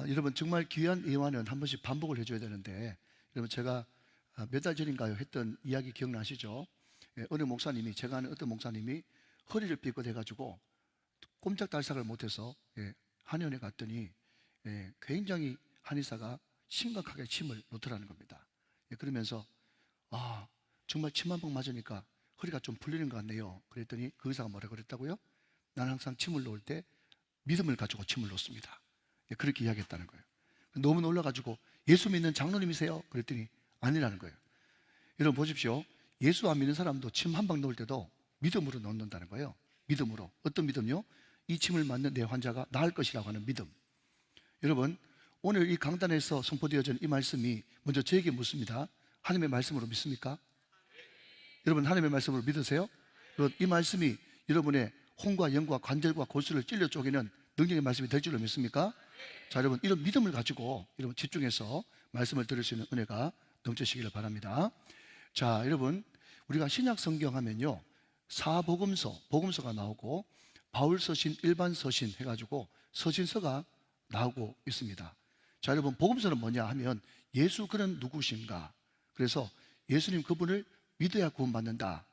여러분 정말 귀한 예화는 한 번씩 반복을 해줘야 되는데, 여러분 제가 몇 달 전인가요 했던 이야기 기억나시죠? 어느 목사님이, 제가 아는 어떤 목사님이 허리를 삐끗해가지고 꼼짝달싹을 못해서 한의원에 갔더니 굉장히 한의사가 심각하게 침을 놓더라는 겁니다. 그러면서 정말 침 한 방 맞으니까 허리가 좀 풀리는 것 같네요. 그랬더니 그 의사가 뭐라 그랬다고요? 나는 항상 침을 놓을 때 믿음을 가지고 침을 놓습니다. 그렇게 이야기했다는 거예요. 너무 놀라가지고 예수 믿는 장로님이세요? 그랬더니 아니라는 거예요. 여러분 보십시오. 예수 안 믿는 사람도 침 한 방 놓을 때도 믿음으로 놓는다는 거예요. 믿음으로. 어떤 믿음요? 이 침을 맞는 내 환자가 나을 것이라고 하는 믿음. 여러분, 오늘 이 강단에서 선포되어진 이 말씀이 먼저 저에게 묻습니다. 하나님의 말씀으로 믿습니까? 여러분 하나님의 말씀으로 믿으세요? 이 말씀이 여러분의 혼과 영과 관절과 골수를 찔러 쪼개는 능력의 말씀이 될 줄로 믿습니까? 자, 여러분 이런 믿음을 가지고 여러분 집중해서 말씀을 들을 수 있는 은혜가 넘치시기를 바랍니다. 자, 여러분 우리가 신약 성경 하면요, 사복음서, 복음서가 나오고 바울 서신, 일반 서신 해가지고 서신서가 나오고 있습니다. 자, 여러분 복음서는 뭐냐 하면 예수 그는 누구신가, 그래서 예수님 그분을 믿어야 구원받는다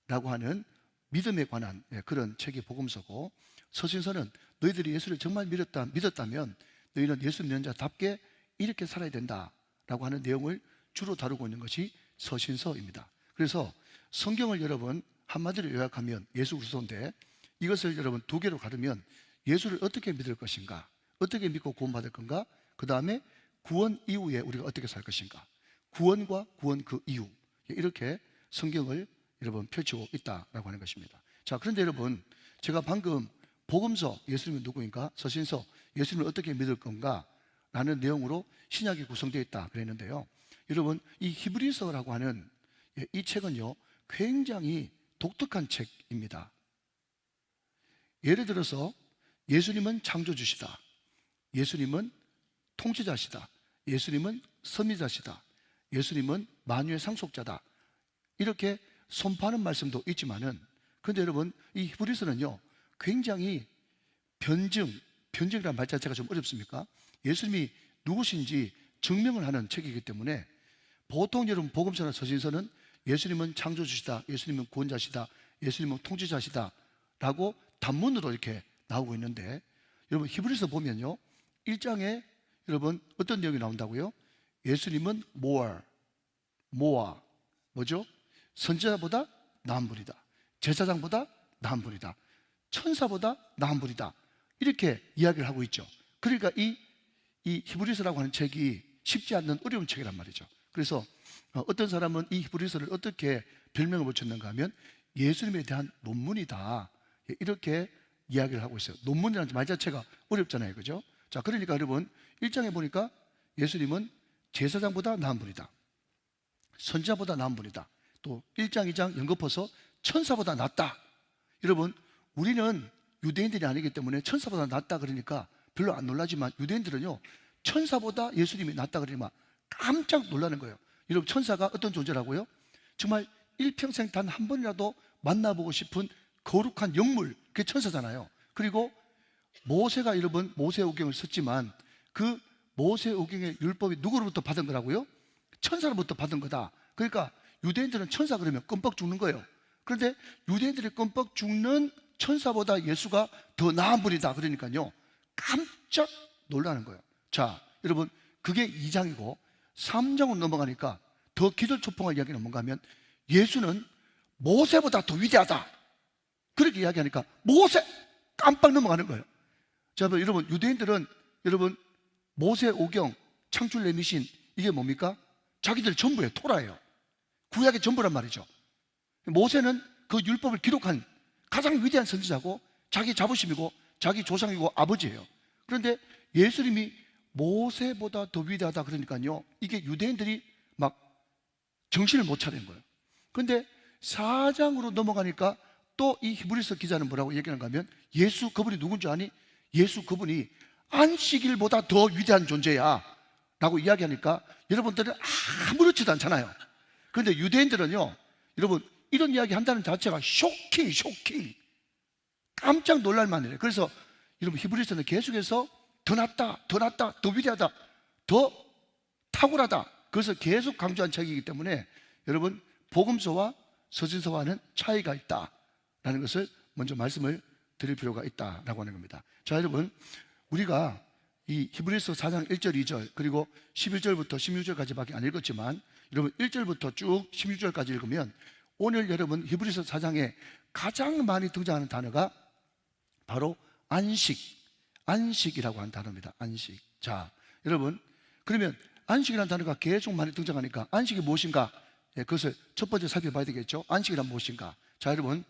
라고 하는 믿음에 관한 그런 책이 복음서고, 서신서는 너희들이 예수를 정말 믿었다면 너희는 예수 믿는 자답게 이렇게 살아야 된다 라고 하는 내용을 주로 다루고 있는 것이 서신서입니다. 그래서 성경을 여러분 한마디로 요약하면 예수 그리스도인데, 이것을 여러분 두 개로 가르면 예수를 어떻게 믿을 것인가, 어떻게 믿고 구원받을 건가, 그 다음에 구원 이후에 우리가 어떻게 살 것인가, 구원과 구원 그 이후, 이렇게 성경을 여러분 펼치고 있다라고 하는 것입니다. 자, 그런데 여러분 제가 방금 복음서 예수님은 누구인가, 서신서 예수님을 어떻게 믿을 건가 라는 내용으로 신약이 구성되어 있다 그랬는데요, 여러분 이 히브리서라고 하는 이 책은요 굉장히 독특한 책입니다. 예를 들어서 예수님은 창조주시다, 예수님은 통치자시다, 예수님은 섭리자시다, 예수님은 만유의 상속자다, 이렇게 선포하는 말씀도 있지만은, 그런데 여러분 이 히브리서는요 굉장히 변증이라는 말 자체가 좀 어렵습니까? 예수님이 누구신지 증명을 하는 책이기 때문에 보통 여러분 복음서나 서신서는 예수님은 창조주시다, 예수님은 구원자시다, 예수님은 통치자시다 라고 단문으로 이렇게 나오고 있는데, 여러분 히브리서 보면요 1장에 여러분 어떤 내용이 나온다고요? 예수님은 뭐죠? 선지자보다 나은 분이다, 제사장보다 나은 분이다, 천사보다 나은 분이다, 이렇게 이야기를 하고 있죠. 그러니까 이 히브리서라고 하는 책이 쉽지 않는 어려운 책이란 말이죠. 그래서 어떤 사람은 이 히브리서를 어떻게 별명을 붙였는가 하면 예수님에 대한 논문이다, 이렇게 이야기를 하고 있어요. 논문이라는 말 자체가 어렵잖아요, 그죠? 자, 그러니까 여러분 1장에 보니까 예수님은 제사장보다 나은 분이다, 선지자보다 나은 분이다, 또 1장 2장 연거퍼서 천사보다 낫다. 여러분 우리는 유대인들이 아니기 때문에 천사보다 낫다 그러니까 별로 안 놀라지만, 유대인들은요 천사보다 예수님이 낫다 그러니까 깜짝 놀라는 거예요. 여러분 천사가 어떤 존재라고요? 정말 일평생 단 한 번이라도 만나보고 싶은 거룩한 영물, 그게 천사잖아요. 그리고 모세가 여러분 모세오경을 썼지만 그 모세오경의 율법이 누구로부터 받은 거라고요? 천사로부터 받은 거다. 그러니까 유대인들은 천사 그러면 껌뻑 죽는 거예요. 그런데 유대인들이 껌뻑 죽는 천사보다 예수가 더 나은 분이다 그러니까요 깜짝 놀라는 거예요. 자, 여러분 그게 2장이고 3장으로 넘어가니까 더 기절초풍할 이야기는 뭔가 하면 예수는 모세보다 더 위대하다, 그렇게 이야기하니까 모세 깜빡 넘어가는 거예요. 자, 여러분 유대인들은 여러분 모세오경, 창출레미신, 이게 뭡니까? 자기들 전부예요. 토라예요. 구약의 전부란 말이죠. 모세는 그 율법을 기록한 가장 위대한 선지자고 자기 자부심이고 자기 조상이고 아버지예요. 그런데 예수님이 모세보다 더 위대하다 그러니까요 이게 유대인들이 막 정신을 못 차리는 거예요. 그런데 4장으로 넘어가니까 또 이 히브리서 기자는 뭐라고 얘기하는가 하면 예수 그분이 누군지 아니? 예수 그분이 안식일보다 더 위대한 존재야 라고 이야기하니까 여러분들은 아무렇지도 않잖아요. 그런데 유대인들은요 여러분 이런 이야기 한다는 자체가 쇼킹 깜짝 놀랄 만이에요. 그래서 여러분 히브리서는 계속해서 더 낫다, 더 낫다, 더 위대하다, 더 탁월하다. 그것을 계속 강조한 책이기 때문에 여러분, 복음서와 서신서와는 차이가 있다라는 것을 먼저 말씀을 드릴 필요가 있다라고 하는 겁니다. 자, 여러분, 우리가 이 히브리서 4장 1절, 2절 그리고 11절부터 16절까지밖에 안 읽었지만 여러분 1절부터 쭉 16절까지 읽으면 오늘 여러분 히브리서 4장에 가장 많이 등장하는 단어가 바로 안식이라고 하는 단어입니다. 안식. 자, 여러분, 그러면 안식이라는 단어가 계속 많이 등장하니까 안식이 무엇인가? 그것을 첫 번째 살펴봐야 되겠죠. 안식이란 무엇인가? 자, 여러분,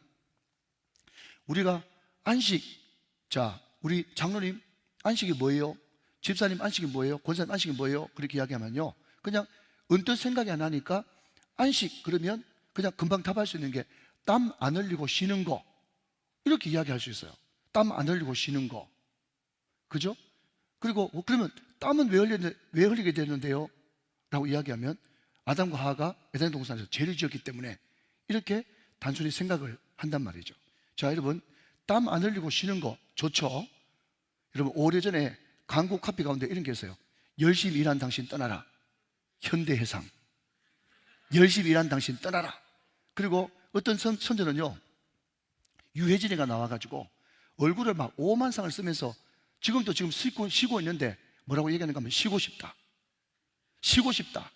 우리가 안식, 자, 우리 장로님 안식이 뭐예요? 집사님 안식이 뭐예요? 권사님 안식이 뭐예요? 그렇게 이야기하면요, 그냥 언뜻 생각이 안 나니까 안식 그러면 그냥 금방 답할 수 있는 게 땀 안 흘리고 쉬는 거, 이렇게 이야기할 수 있어요. 땀 안 흘리고 쉬는 거, 그죠? 그리고 그러면 땀은 왜 흘리게 되는데요? 라고 이야기하면 아담과 하와가 에덴 동산에서 죄를 지었기 때문에 이렇게 단순히 생각을 한단 말이죠. 자, 여러분, 땀 안 흘리고 쉬는 거 좋죠? 여러분, 오래전에 광고 카피 가운데 이런 게 있어요. 열심히 일한 당신 떠나라. 현대해상. 열심히 일한 당신 떠나라. 그리고 어떤 선전은요, 유해진이가 나와가지고 얼굴을 막 오만상을 쓰면서 지금도 지금 쉬고 있는데 뭐라고 얘기하는가 하면 쉬고 싶다. 쉬고 싶다.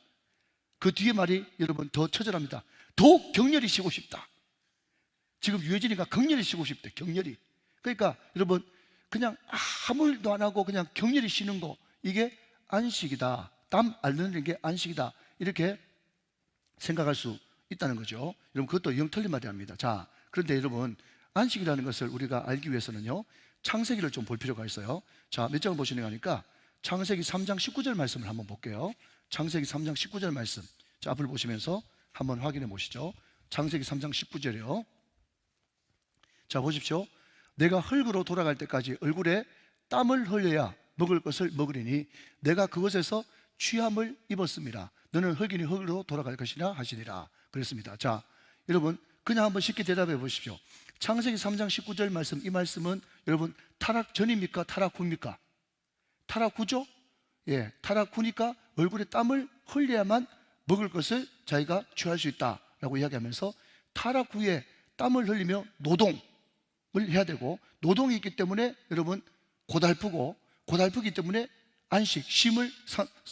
그 뒤에 말이 여러분 더 처절합니다. 더욱 격렬히 쉬고 싶다. 지금 유해진이가 격렬히 쉬고 싶대. 격렬히. 그러니까 여러분, 그냥 아무 일도 안 하고 그냥 격렬히 쉬는 거, 이게 안식이다. 땀 안 흘리는 게 안식이다. 이렇게 생각할 수 있다는 거죠. 여러분, 그것도 영 틀린 말이 아닙니다. 자, 그런데 여러분, 안식이라는 것을 우리가 알기 위해서는요, 창세기를 좀 볼 필요가 있어요. 자, 몇 장을 보시는 거니까 창세기 3장 19절 말씀을 한번 볼게요. 창세기 3장 19절 말씀. 자, 앞을 보시면서 한번 확인해 보시죠. 창세기 3장 19절이요. 자, 보십시오. 내가 흙으로 돌아갈 때까지 얼굴에 땀을 흘려야 먹을 것을 먹으리니 내가 그것에서 취함을 입었습니다. 너는 흙이니 흙으로 돌아갈 것이라 하시니라. 그랬습니다. 자, 여러분, 그냥 한번 쉽게 대답해 보십시오. 창세기 3장 19절 말씀, 이 말씀은 여러분 타락 전입니까? 타락 후입니까? 타락 후죠? 예, 타락 후니까 얼굴에 땀을 흘려야만 먹을 것을 자기가 취할 수 있다라고 이야기하면서 타락 후에 땀을 흘리며 노동을 해야 되고, 노동이 있기 때문에 여러분 고달프기 때문에 안식, 쉼을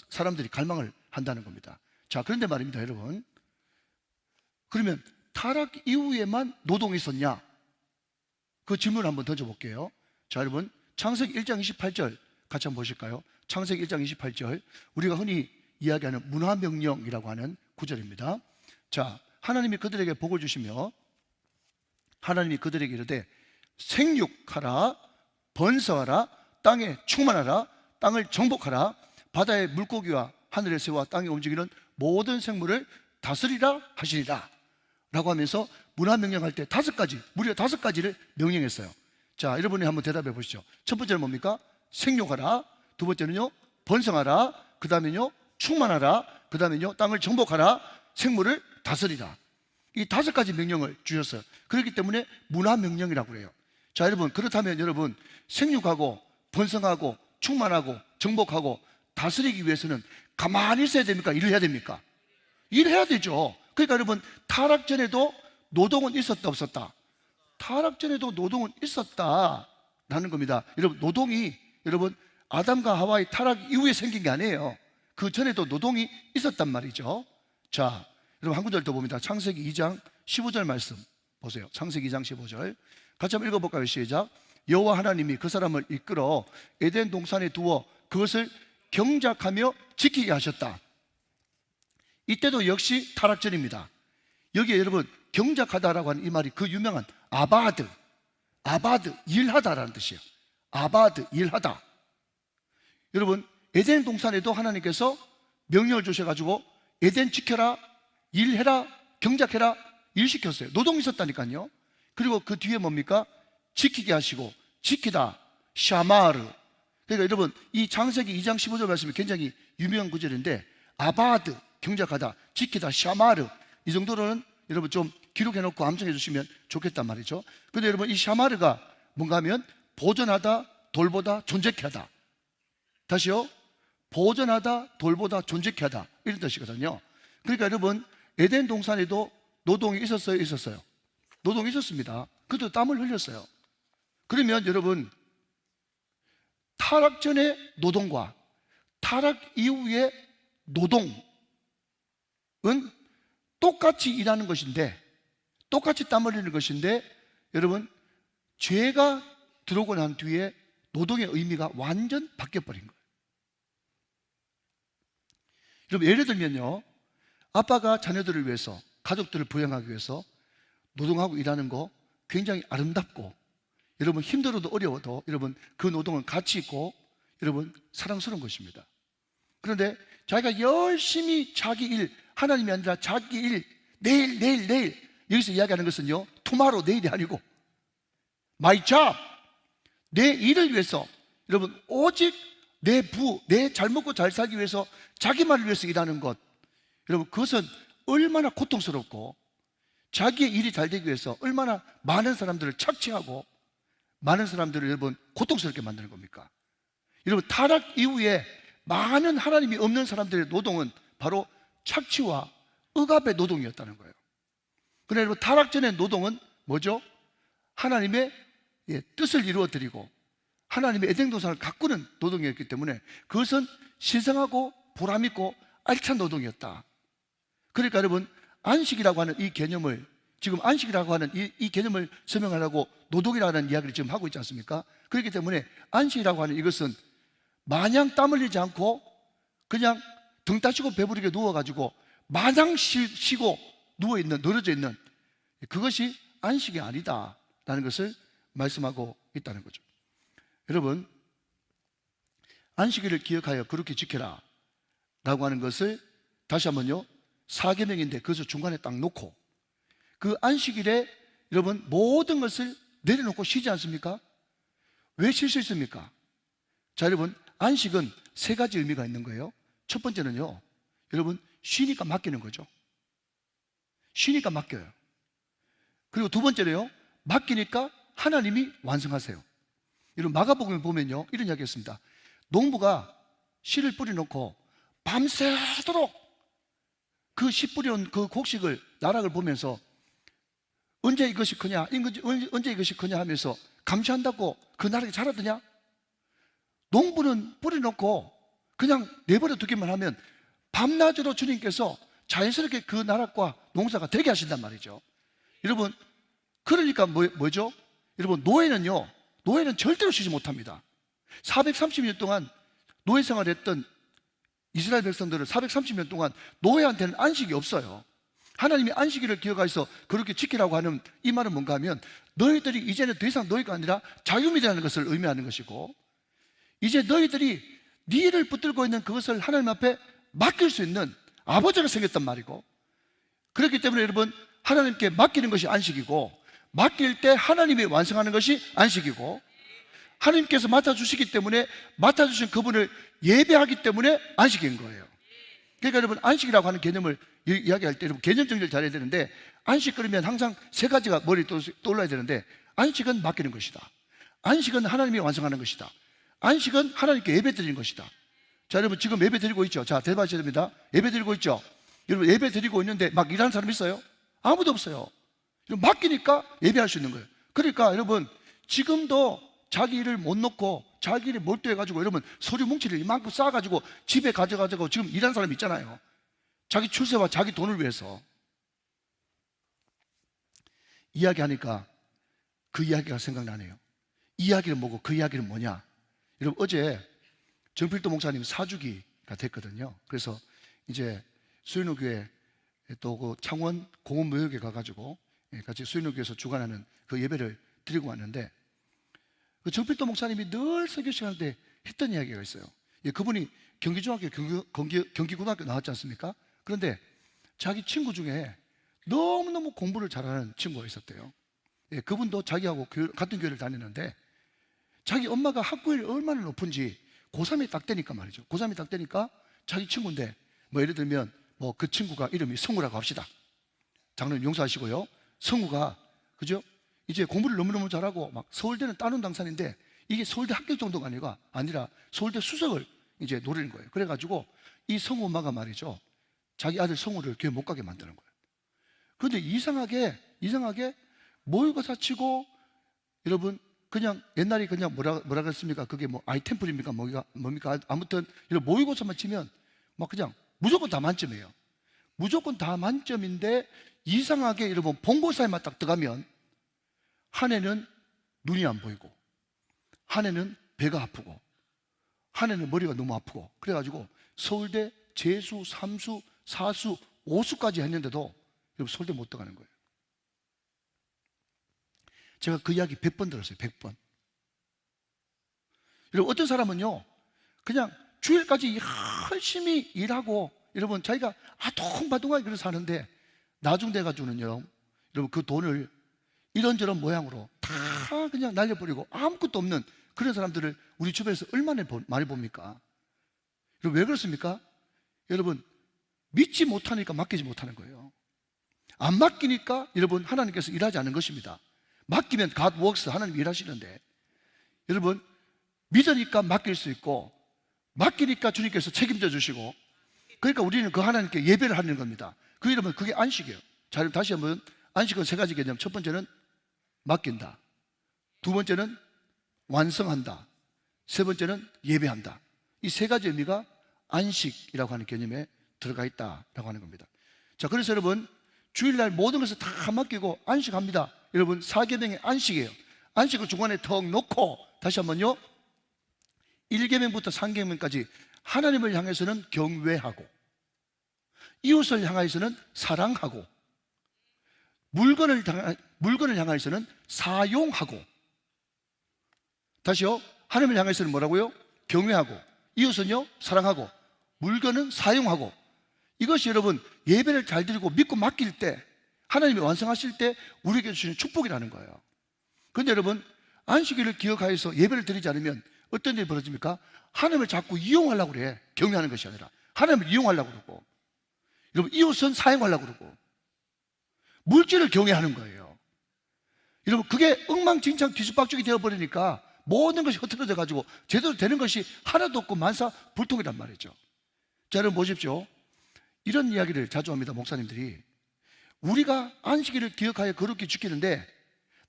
사람들이 갈망을 한다는 겁니다. 자, 그런데 말입니다, 여러분. 그러면 타락 이후에만 노동이 있었냐? 그 질문을 한번 던져볼게요. 자, 여러분, 창세기 1장 28절 같이 한번 보실까요? 창세기 1장 28절, 우리가 흔히 이야기하는 문화명령이라고 하는 구절입니다. 자, 하나님이 그들에게 복을 주시며 하나님이 그들에게 이르되 생육하라, 번성하라, 땅에 충만하라, 땅을 정복하라, 바다의 물고기와 하늘의 새와 땅에 움직이는 모든 생물을 다스리라 하시니라 라고 하면서 문화명령할 때 무려 5가지를 명령했어요. 자, 여러분이 한번 대답해 보시죠. 첫 번째는 뭡니까? 생육하라. 두 번째는요, 번성하라. 그 다음에는요, 충만하라. 그 다음에는요, 땅을 정복하라. 생물을 다스리라. 이 5가지 명령을 주셨어요. 그렇기 때문에 문화명령이라고 그래요. 자, 여러분, 그렇다면 여러분, 생육하고 번성하고 충만하고 정복하고 다스리기 위해서는 가만히 있어야 됩니까? 일을 해야 됩니까? 일해야 되죠. 그러니까 여러분, 타락 전에도 노동은 있었다 없었다? 타락 전에도 노동은 있었다라는 겁니다. 여러분, 노동이 여러분 아담과 하와의 타락 이후에 생긴 게 아니에요. 그 전에도 노동이 있었단 말이죠. 자, 여러분, 한 구절 더 봅니다. 창세기 2장 15절 말씀 보세요. 창세기 2장 15절 같이 한번 읽어볼까요? 시작. 여호와 하나님이 그 사람을 이끌어 에덴 동산에 두어 그것을 경작하며 지키게 하셨다. 이때도 역시 타락전입니다. 여기에 여러분, 경작하다라고 하는 이 말이 그 유명한 아바드, 일하다라는 뜻이에요. 아바드, 일하다. 여러분, 에덴 동산에도 하나님께서 명령을 주셔가지고 에덴 지켜라, 일해라, 경작해라, 일시켰어요. 노동이 있었다니까요. 그리고 그 뒤에 뭡니까? 지키게 하시고, 지키다, 샤마르. 그러니까 여러분, 이 창세기 2장 15절 말씀이 굉장히 유명한 구절인데, 아바드, 경작하다, 지키다, 샤마르, 이 정도로는 여러분 좀 기록해놓고 암송해 주시면 좋겠단 말이죠. 근데 여러분, 이 샤마르가 뭔가 하면 보존하다, 돌보다, 존재케 하다. 다시요, 보존하다, 돌보다, 존재케 하다, 이런 뜻이거든요. 그러니까 여러분, 에덴 동산에도 노동이 있었어요, 있었어요? 노동이 있었습니다. 그도 땀을 흘렸어요. 그러면 여러분, 타락 전의 노동과 타락 이후의 노동은 똑같이 일하는 것인데, 똑같이 땀 흘리는 것인데, 여러분, 죄가 들어오고 난 뒤에 노동의 의미가 완전 바뀌어버린 거예요. 여러분, 예를 들면요, 아빠가 자녀들을 위해서, 가족들을 부양하기 위해서 노동하고 일하는 거 굉장히 아름답고, 여러분 힘들어도 어려워도 여러분 그 노동은 가치 있고 여러분 사랑스러운 것입니다. 그런데 자기가 열심히 자기 일, 하나님이 아니라 자기 일, 내일 여기서 이야기하는 것은요, tomorrow, 내일이 아니고 my job, 내 일을 위해서, 여러분 오직 내 잘 먹고 잘 살기 위해서 자기만을 위해서 일하는 것, 여러분 그것은 얼마나 고통스럽고, 자기의 일이 잘 되기 위해서 얼마나 많은 사람들을 착취하고 많은 사람들을 여러분 고통스럽게 만드는 겁니까? 여러분, 타락 이후에 많은 하나님이 없는 사람들의 노동은 바로 착취와 억압의 노동이었다는 거예요. 그런데 여러분, 타락 전의 노동은 뭐죠? 하나님의 뜻을 이루어드리고 하나님의 에덴 동산을 가꾸는 노동이었기 때문에 그것은 신성하고 보람있고 알찬 노동이었다. 그러니까 여러분, 안식이라고 하는 이 개념을, 지금 안식이라고 하는 이 개념을 설명하려고 노동이라는 이야기를 지금 하고 있지 않습니까? 그렇기 때문에 안식이라고 하는 이것은 마냥 땀 흘리지 않고 그냥 등 따시고 배부르게 누워가지고 마냥 쉬고 누워있는, 늘어져 있는 그것이 안식이 아니다라는 것을 말씀하고 있다는 거죠. 여러분, 안식일을 기억하여 그렇게 지켜라 라고 하는 것을 다시 한번요, 사계명인데 그것을 중간에 딱 놓고 그 안식일에 여러분 모든 것을 내려놓고 쉬지 않습니까? 왜 쉴 수 있습니까? 자, 여러분, 안식은 세 가지 의미가 있는 거예요. 첫 번째는요, 여러분 쉬니까 맡기는 거죠. 쉬니까 맡겨요. 그리고 두 번째로요, 맡기니까 하나님이 완성하세요. 여러분, 마가복음에 보면요, 이런 이야기 했습니다. 농부가 씨를 뿌려놓고 밤새도록 그 씨 뿌려놓은 그 곡식을, 나락을 보면서 언제 이것이 크냐, 언제 이것이 크냐 하면서 감시한다고 그 나락이 자라드냐? 농부는 뿌려놓고 그냥 내버려 두기만 하면 밤낮으로 주님께서 자연스럽게 그 나락과 농사가 되게 하신단 말이죠. 여러분, 그러니까 뭐죠? 여러분, 노예는 절대로 쉬지 못합니다. 430년 동안 노예 생활을 했던 이스라엘 백성들은 430년 동안 노예한테는 안식이 없어요. 하나님이 안식일을 기억하셔서 그렇게 지키라고 하는 이 말은 뭔가 하면, 너희들이 이제는 더 이상 노예가 아니라 자유민이라는 것을 의미하는 것이고, 이제 너희들이 네 일을 붙들고 있는 그것을 하나님 앞에 맡길 수 있는 아버지가 생겼단 말이고, 그렇기 때문에 여러분, 하나님께 맡기는 것이 안식이고, 맡길 때 하나님이 완성하는 것이 안식이고, 하나님께서 맡아주시기 때문에 맡아주신 그분을 예배하기 때문에 안식인 거예요. 그러니까 여러분, 안식이라고 하는 개념을 이야기할 때 여러분 개념 정리를 잘해야 되는데, 안식 그러면 항상 세 가지가 머리에 떠올라야 되는데, 안식은 맡기는 것이다, 안식은 하나님이 완성하는 것이다, 안식은 하나님께 예배 드리는 것이다. 자, 여러분 지금 예배 드리고 있죠? 자, 대답하셔야 됩니다. 예배 드리고 있죠? 여러분, 예배 드리고 있는데 막 일하는 사람 있어요? 아무도 없어요. 맡기니까 예배할 수 있는 거예요. 그러니까 여러분, 지금도 자기 일을 못 놓고 자기 일에 몰두해가지고 여러분 서류 뭉치를 이만큼 쌓아가지고 집에 가져가지고 지금 일하는 사람 있잖아요. 자기 출세와 자기 돈을 위해서. 이야기하니까 그 이야기가 생각나네요. 이야기는 뭐고 그 이야기는 뭐냐? 여러분, 어제 정필도 목사님 사주기가 됐거든요. 그래서 이제 수인호교회 또 그 창원 공원무역에 가가지고 같이 수인호교회에서 주관하는 그 예배를 드리고 왔는데, 그 정필도 목사님이 늘 설교 시간 때 했던 이야기가 있어요. 그분이 경기중학교, 경기고등학교 나왔지 않습니까? 그런데 자기 친구 중에 너무너무 공부를 잘하는 친구가 있었대요. 그분도 자기하고 같은 교회를 다니는데, 자기 엄마가 학구율이 얼마나 높은지 고3이 딱 되니까 말이죠. 고3이 딱 되니까 자기 친구인데, 뭐 예를 들면 뭐 그 친구가 이름이 성우라고 합시다. 장로님 용서하시고요. 성우가, 그죠? 이제 공부를 너무너무 잘하고 막 서울대는 따놓은 당산인데, 이게 서울대 합격 정도가 아니라 서울대 수석을 이제 노리는 거예요. 그래가지고 이 성우 엄마가 말이죠, 자기 아들 성우를 교회 못 가게 만드는 거예요. 그런데 이상하게 모의고사 치고, 여러분 그냥 옛날에 그냥 뭐라 그랬습니까? 그게 뭐 아이템플입니까? 뭡니까? 아무튼 이런 모의고사만 치면 막 그냥 무조건 다 만점이에요. 무조건 다 만점인데 이상하게 여러분 본고사에만 딱 들어가면 한 해는 눈이 안 보이고, 한 해는 배가 아프고, 한 해는 머리가 너무 아프고, 그래가지고 서울대 재수, 삼수, 사수, 오수까지 했는데도 여러분 서울대 못 들어가는 거예요. 제가 그 이야기 100번 들었어요. 100번. 여러분 어떤 사람은요, 그냥 주일까지 열심히 일하고, 여러분 자기가 아둥바둥하게 그래서 사는데 나중 돼가지고는요, 여러분 그 돈을 이런저런 모양으로 다 그냥 날려버리고 아무것도 없는 그런 사람들을 우리 주변에서 얼마나 많이 봅니까? 여러분 왜 그렇습니까? 여러분 믿지 못하니까 맡기지 못하는 거예요. 안 맡기니까 여러분 하나님께서 일하지 않는 것입니다. 맡기면 God works, 하나님 일하시는데, 여러분 믿으니까 맡길 수 있고, 맡기니까 주님께서 책임져 주시고, 그러니까 우리는 그 하나님께 예배를 하는 겁니다. 그 이름은 그게 안식이에요. 자, 그럼 다시 한번, 안식은 세 가지 개념. 첫 번째는 맡긴다, 두 번째는 완성한다, 세 번째는 예배한다. 이 세 가지 의미가 안식이라고 하는 개념에 들어가 있다라고 하는 겁니다. 자, 그래서 여러분 주일날 모든 것을 다 맡기고 안식합니다. 여러분 4계명의 안식이에요. 안식을 중간에 턱 놓고 다시 한번요, 1계명부터 3계명까지 하나님을 향해서는 경외하고, 이웃을 향해서는 사랑하고, 물건을 향해서는 사용하고, 다시요, 하나님을 향해서는 뭐라고요? 경외하고, 이웃은요 사랑하고, 물건은 사용하고. 이것이 여러분 예배를 잘 드리고 믿고 맡길 때, 하나님이 완성하실 때 우리에게 주시는 축복이라는 거예요. 그런데 여러분 안식일을 기억하여서 예배를 드리지 않으면 어떤 일이 벌어집니까? 하나님을 자꾸 이용하려고 그래. 경외하는 것이 아니라 하나님을 이용하려고 그러고, 여러분 이웃은 사용하려고 그러고, 물질을 경외하는 거예요. 여러분 그게 엉망진창 뒤죽박죽이 되어버리니까 모든 것이 흐트러져 가지고 제대로 되는 것이 하나도 없고 만사불통이란 말이죠. 자, 여러분 보십시오. 이런 이야기를 자주 합니다. 목사님들이 우리가 안식일을 기억하여 거룩히 지키는데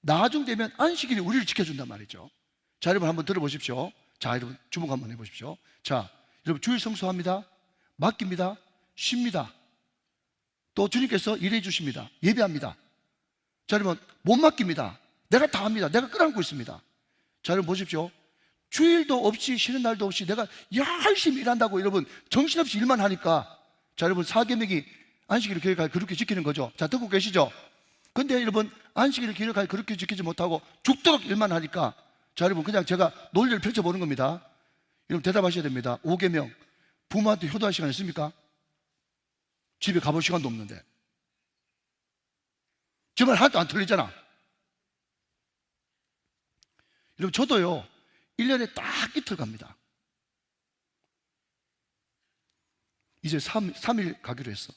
나중 되면 안식일이 우리를 지켜준단 말이죠. 자, 여러분 한번 들어보십시오. 자, 여러분 주목 한번 해보십시오. 자, 여러분 주일 성수합니다, 맡깁니다, 쉽니다, 또 주님께서 일해 주십니다, 예배합니다. 자, 여러분 못 맡깁니다. 내가 다 합니다. 내가 끌어안고 있습니다. 자, 여러분 보십시오. 주일도 없이 쉬는 날도 없이 내가 열심히 일한다고 여러분 정신없이 일만 하니까, 자, 여러분 4계명이 안식일을 기억하여 그렇게 지키는 거죠. 자, 듣고 계시죠? 근데 여러분 안식일을 기억하여 그렇게 지키지 못하고 죽도록 일만 하니까, 자, 여러분 그냥 제가 논리를 펼쳐보는 겁니다. 여러분 대답하셔야 됩니다. 5계명, 부모한테 효도할 시간 있습니까? 집에 가볼 시간도 없는데. 정말 하나도 안 틀리잖아. 여러분 저도요 1년에 딱 이틀 갑니다. 이제 3일 가기로 했어.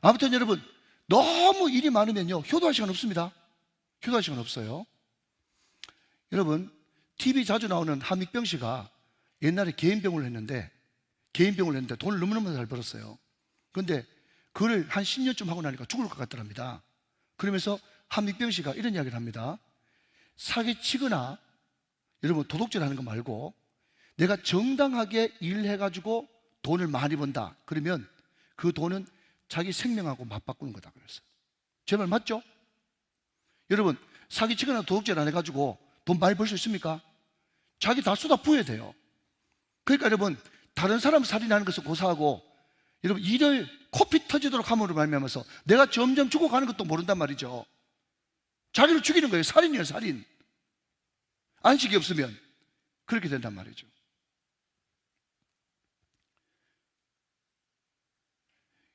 아무튼 여러분 너무 일이 많으면요 효도할 시간 없습니다. 효도할 시간 없어요. 여러분 TV 자주 나오는 함익병 씨가 옛날에 개인병을 했는데 돈을 너무너무 잘 벌었어요. 그런데 그걸 한 10년쯤 하고 나니까 죽을 것 같더랍니다. 그러면서 함익병 씨가 이런 이야기를 합니다. 사기치거나 여러분 도둑질하는 거 말고 내가 정당하게 일해가지고 돈을 많이 번다, 그러면 그 돈은 자기 생명하고 맞바꾸는 거다 그랬어요. 제 말 맞죠? 여러분 사기치거나 도둑질 안 해가지고 돈 많이 벌 수 있습니까? 자기 다 쏟아 부어야 돼요. 그러니까 여러분 다른 사람 살인하는 것을 고사하고, 여러분 일을 코피 터지도록 함으로 말미암아서 내가 점점 죽어가는 것도 모른단 말이죠. 자기를 죽이는 거예요. 살인이에요, 살인. 안식이 없으면 그렇게 된단 말이죠.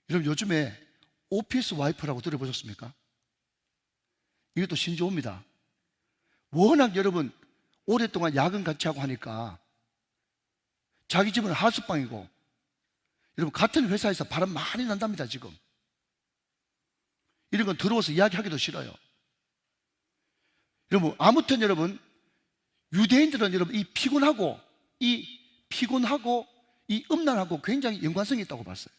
여러분 요즘에 오피스 와이프라고 들어보셨습니까? 이것도 신조어입니다. 워낙 여러분 오랫동안 야근 같이 하고 하니까 자기 집은 하숙방이고, 여러분 같은 회사에서 바람 많이 난답니다. 지금 이런 건 들어와서 이야기하기도 싫어요. 여러분 아무튼 여러분 유대인들은 여러분 이 피곤하고 이 피곤하고 이 음란하고 굉장히 연관성이 있다고 봤어요.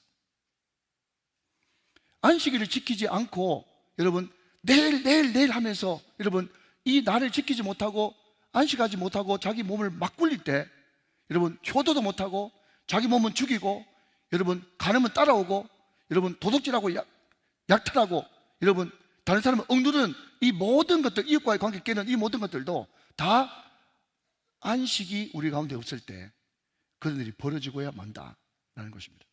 안식일을 지키지 않고 여러분 내일 하면서 여러분 이 날을 지키지 못하고 안식하지 못하고 자기 몸을 막 굴릴 때 여러분 효도도 못하고 자기 몸은 죽이고 여러분 간음은 따라오고 여러분 도둑질하고 약탈하고 여러분 다른 사람을 억누르는 이 모든 것들, 이웃과의 관계 깨는 이 모든 것들도 다 안식이 우리 가운데 없을 때 그런 일이 벌어지고야 만다라는 것입니다.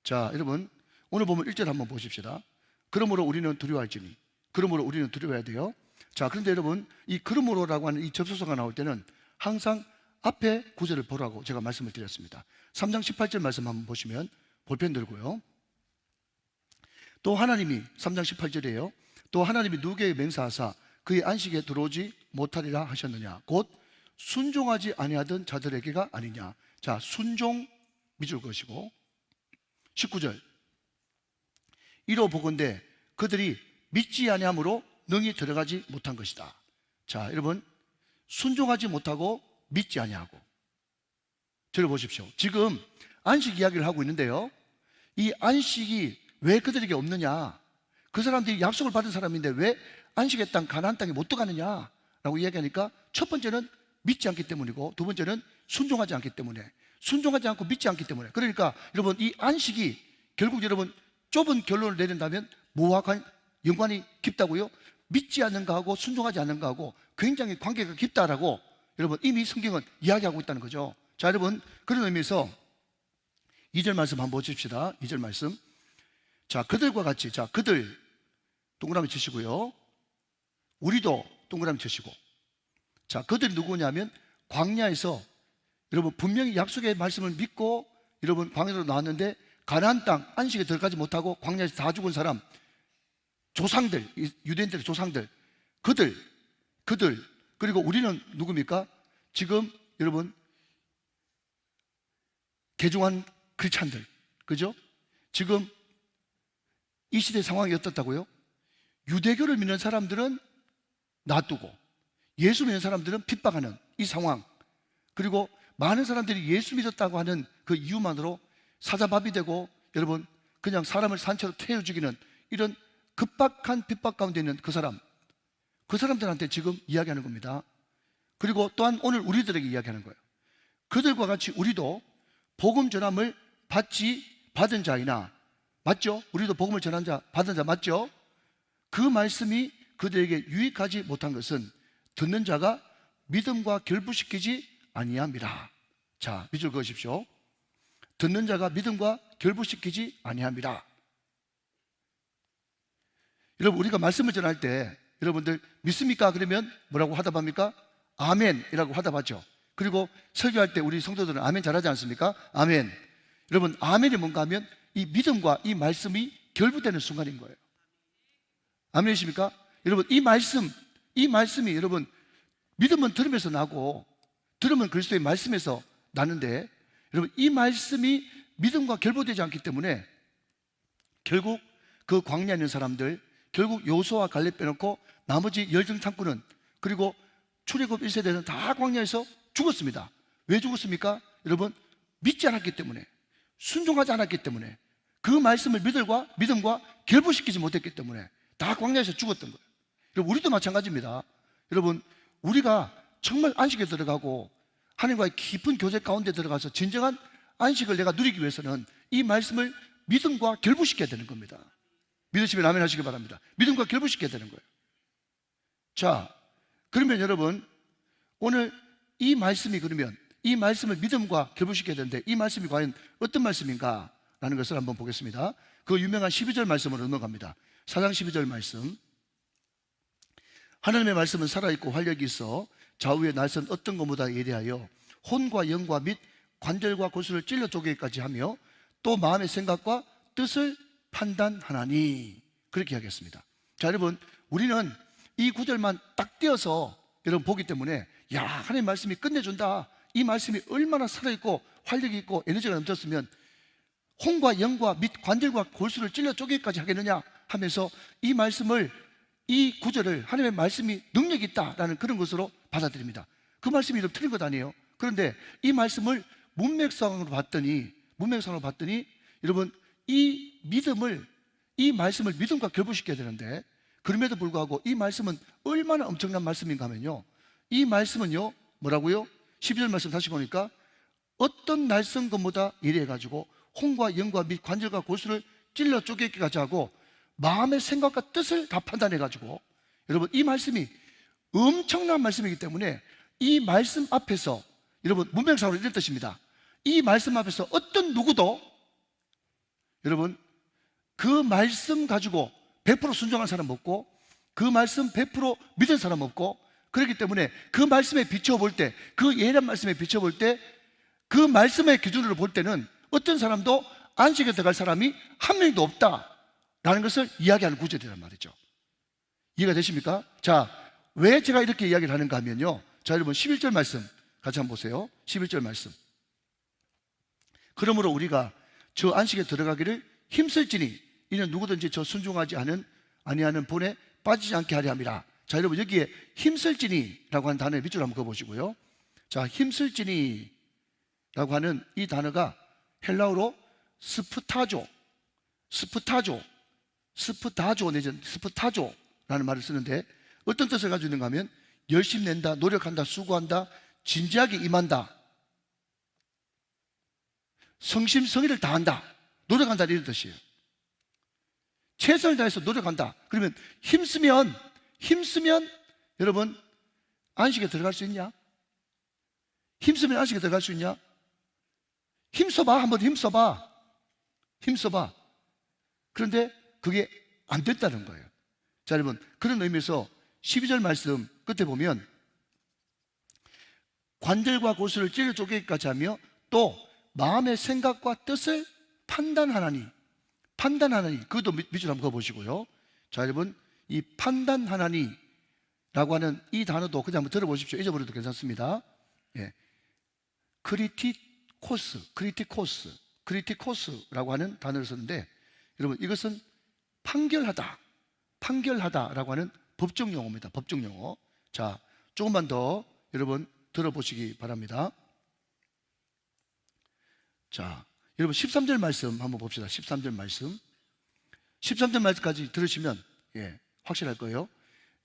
자, 여러분 오늘 보면 1절 한번 보십시다. 그러므로 우리는 두려워할지니, 그러므로 우리는 두려워해야 돼요. 자, 그런데 여러분 이 그러므로라고 하는 이 접속사가 나올 때는 항상 앞에 구절을 보라고 제가 말씀을 드렸습니다. 3장 18절 말씀 한번 보시면 볼펜 들고요. 또 하나님이 3장 18절이에요. 또 하나님이 누구에게 맹세하사 그의 안식에 들어오지 못하리라 하셨느냐, 곧 순종하지 아니하던 자들에게가 아니냐. 자, 순종 믿을 것이고 19절 이로 보건대 그들이 믿지 아니함으로 능히 들어가지 못한 것이다. 자, 여러분 순종하지 못하고 믿지 아니하고, 들어보십시오. 지금 안식 이야기를 하고 있는데요, 이 안식이 왜 그들에게 없느냐, 그 사람들이 약속을 받은 사람인데 왜 안식의 땅 가나안 땅에 못 들어가느냐 라고 이야기하니까 첫 번째는 믿지 않기 때문이고 두 번째는 순종하지 않기 때문에, 순종하지 않고 믿지 않기 때문에. 그러니까 여러분 이 안식이 결국 여러분 좁은 결론을 내린다면 뭐와 연관이 깊다고요? 믿지 않는 거하고 순종하지 않는 거하고 굉장히 관계가 깊다라고 여러분 이미 성경은 이야기하고 있다는 거죠. 자, 여러분 그런 의미에서 2절 말씀 한번 보십시다. 2절 말씀. 자, 그들과 같이, 자, 그들 동그라미 치시고요, 우리도 동그라미 치시고. 자, 그들이 누구냐면 광야에서 여러분 분명히 약속의 말씀을 믿고 여러분 광야로 나왔는데 가나안 땅 안식에 들어가지 못하고 광야에서 다 죽은 사람, 조상들, 유대인들의 조상들, 그들 그리고 우리는 누굽니까? 지금 여러분 개종한 크리스찬들, 그죠? 지금 이 시대 상황이 어떻다고요? 유대교를 믿는 사람들은 놔두고 예수 믿는 사람들은 핍박하는 이 상황, 그리고 많은 사람들이 예수 믿었다고 하는 그 이유만으로 사자밥이 되고 여러분 그냥 사람을 산채로 태워 죽이는 이런 급박한 핍박 가운데 있는 그 사람들한테 지금 이야기하는 겁니다. 그리고 또한 오늘 우리들에게 이야기하는 거예요. 그들과 같이 우리도 복음 전함을 받은 자이나, 맞죠? 우리도 복음을 전한 자, 받은 자 맞죠? 그 말씀이 그들에게 유익하지 못한 것은 듣는 자가 믿음과 결부시키지 아니함이라. 자, 밑줄 그으십시오. 듣는 자가 믿음과 결부시키지 아니함이라. 여러분 우리가 말씀을 전할 때 여러분들 믿습니까? 그러면 뭐라고 화답합니까? 아멘이라고 화답하죠. 그리고 설교할 때 우리 성도들은 아멘 잘하지 않습니까? 아멘. 여러분 아멘이 뭔가 하면 이 믿음과 이 말씀이 결부되는 순간인 거예요. 아멘이십니까? 여러분 이 말씀이 여러분 믿음은 들으면서 나고 들으면 그리스도의 말씀에서 나는데 여러분 이 말씀이 믿음과 결부되지 않기 때문에 결국 그 광야에 있는 사람들, 결국 여호수아와 갈렙 빼놓고 나머지 열정탐꾼은, 그리고 출애굽 1세대는 다 광야에서 죽었습니다. 왜 죽었습니까? 여러분 믿지 않았기 때문에, 순종하지 않았기 때문에, 그 말씀을 믿음과 결부시키지 못했기 때문에 다 광야에서 죽었던 거예요. 여러분 우리도 마찬가지입니다. 여러분 우리가 정말 안식에 들어가고 하나님과의 깊은 교제 가운데 들어가서 진정한 안식을 내가 누리기 위해서는 이 말씀을 믿음과 결부시켜야 되는 겁니다. 믿으시면 아멘 하시기 바랍니다. 믿음과 결부시켜야 되는 거예요. 자, 그러면 여러분 오늘 이 말씀을 믿음과 결부시켜야 되는데 이 말씀이 과연 어떤 말씀인가 라는 것을 한번 보겠습니다. 그 유명한 12절 말씀으로 넘어갑니다. 4장 12절 말씀. 하나님의 말씀은 살아있고 활력이 있어 좌우의 날선 어떤 것보다 예리하여 혼과 영과 및 관절과 골수를 찔러 쪼개기까지 하며 또 마음의 생각과 뜻을 판단하나니, 그렇게 하겠습니다. 자, 여러분 우리는 이 구절만 딱 띄어서 여러분 보기 때문에 야, 하나님의 말씀이 끝내준다, 이 말씀이 얼마나 살아있고 활력이 있고 에너지가 넘쳤으면 혼과 영과 및 관절과 골수를 찔러 쪼개기까지 하겠느냐 하면서 이 말씀을, 이 구절을 하나님의 말씀이 능력이 있다라는 그런 것으로 받아들입니다. 그 말씀이 좀 틀린 것 아니에요. 그런데 이 말씀을 문맥상으로 봤더니 여러분 이 말씀을 믿음과 결부시켜야 되는데, 그럼에도 불구하고 이 말씀은 얼마나 엄청난 말씀인가 하면요, 이 말씀은요 뭐라고요? 12절 말씀 다시 보니까 어떤 날선 것보다 이래가지고 혼과 영과 및 관절과 골수를 찔러 쪼개기까지 하고 마음의 생각과 뜻을 다 판단해가지고, 여러분 이 말씀이 엄청난 말씀이기 때문에 이 말씀 앞에서, 여러분 문맥상으로 이런 뜻입니다. 이 말씀 앞에서 어떤 누구도 여러분 그 말씀 가지고 100% 순종한 사람 없고, 그 말씀 100% 믿은 사람 없고, 그렇기 때문에 그 말씀에 비춰볼 때, 그 예언한 말씀에 비춰볼 때, 그 말씀의 기준으로 볼 때는 어떤 사람도 안식에 들어갈 사람이 한 명도 없다라는 것을 이야기하는 구절이란 말이죠. 이해가 되십니까? 자, 왜 제가 이렇게 이야기를 하는가 하면요, 자 여러분 11절 말씀 같이 한번 보세요. 11절 말씀. 그러므로 우리가 저 안식에 들어가기를 힘쓸지니 이는 누구든지 저 순종하지 아니하는 본에 빠지지 않게 하려 함이라. 자 여러분, 여기에 힘쓸지니라고 하는 단어의 밑줄 한번 그어보시고요. 자, 힘쓸지니라고 하는 이 단어가 헬라어로 스프타조 내지는 스프타조라는 말을 쓰는데, 어떤 뜻을 가지고 있는가 하면 열심히 낸다, 노력한다, 수고한다, 진지하게 임한다, 성심성의를 다한다, 노력한다, 이런 뜻이에요. 최선을 다해서 노력한다. 그러면 힘쓰면 여러분 안식에 들어갈 수 있냐? 힘쓰면 안식에 들어갈 수 있냐? 힘써봐. 한번 힘써봐. 그런데 그게 안 됐다는 거예요. 자 여러분, 그런 의미에서 12절 말씀 끝에 보면 관절과 골수를 찔러 쪼개기까지 하며 또 마음의 생각과 뜻을 판단하나니, 그것도 밑줄 한번 그어보시고요. 자 여러분, 이 판단하나니라고 하는 이 단어도 그냥 한번 들어보십시오. 잊어버려도 괜찮습니다. 예. 크리티코스라고 하는 단어를 썼는데, 여러분 이것은 판결하다라고 하는 법정 용어입니다. 법정 용어. 자, 조금만 더 여러분 들어보시기 바랍니다. 자, 여러분 13절 말씀 한번 봅시다. 13절 말씀까지 들으시면 확실할 거예요.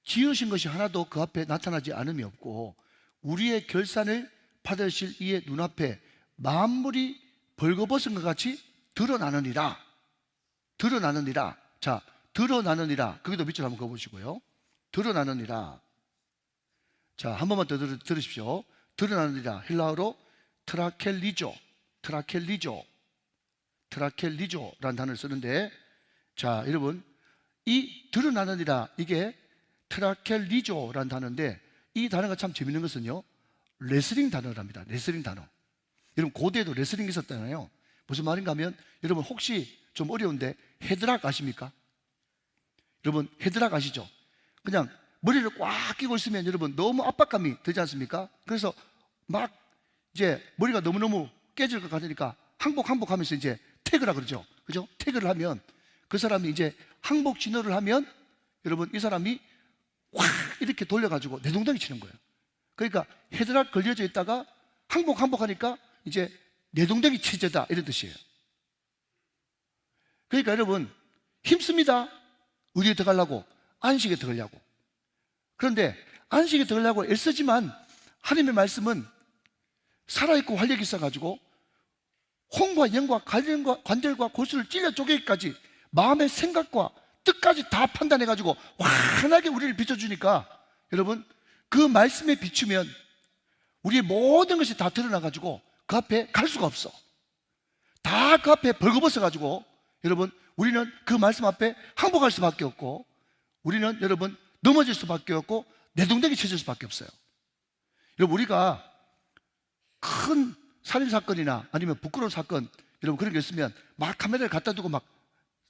지으신 것이 하나도 그 앞에 나타나지 않음이 없고 우리의 결산을 받으실 이의 눈앞에 만물이 벌거벗은 것 같이 드러나느니라. 자, 드러나느니라. 거기도 밑줄 한번 그어보시고요. 드러나느니라. 자, 한 번만 더 들으십시오. 드러나느니라. 헬라어로 트라켈리조라는 단어를 쓰는데, 자 여러분, 이 드러나느니라, 이게 트라켈리조라는 단어인데, 이 단어가 참 재밌는 것은요, 레슬링 단어랍니다. 레슬링 단어. 여러분 고대에도 레슬링이 있었잖아요. 무슨 말인가 하면, 여러분 혹시 좀 어려운데 헤드락 아십니까? 여러분 헤드락 아시죠? 그냥 머리를 꽉 끼고 있으면 여러분 너무 압박감이 되지 않습니까? 그래서 막 이제 머리가 너무너무 깨질 것 같으니까 항복하면서 이제 태그라 그러죠. 그죠? 태그를 하면 그 사람이 이제 항복 진호를 하면 여러분 이 사람이 확 이렇게 돌려가지고 내동댕이 치는 거예요. 그러니까 헤드락 걸려져 있다가 항복하니까 이제 내동댕이 체제다, 이런 뜻이에요. 그러니까 여러분 힘씁니다. 어디에 들어가려고? 안식에 들어가려고. 그런데 안식에 들어가려고 애쓰지만 하나님의 말씀은 살아있고 활력이 있어가지고 혼과 영과 관절과 골수를 찔러 쪼개기까지 마음의 생각과 뜻까지 다 판단해가지고 환하게 우리를 비춰주니까, 여러분 그 말씀에 비추면 우리의 모든 것이 다 드러나가지고 그 앞에 갈 수가 없어. 다 그 앞에 벌거벗어가지고 여러분 우리는 그 말씀 앞에 항복할 수밖에 없고, 우리는 여러분 넘어질 수밖에 없고 내동댕이 쳐질 수밖에 없어요. 여러분 우리가 큰 살인사건이나 아니면 부끄러운 사건, 여러분 그런 게 있으면 막 카메라를 갖다 두고 막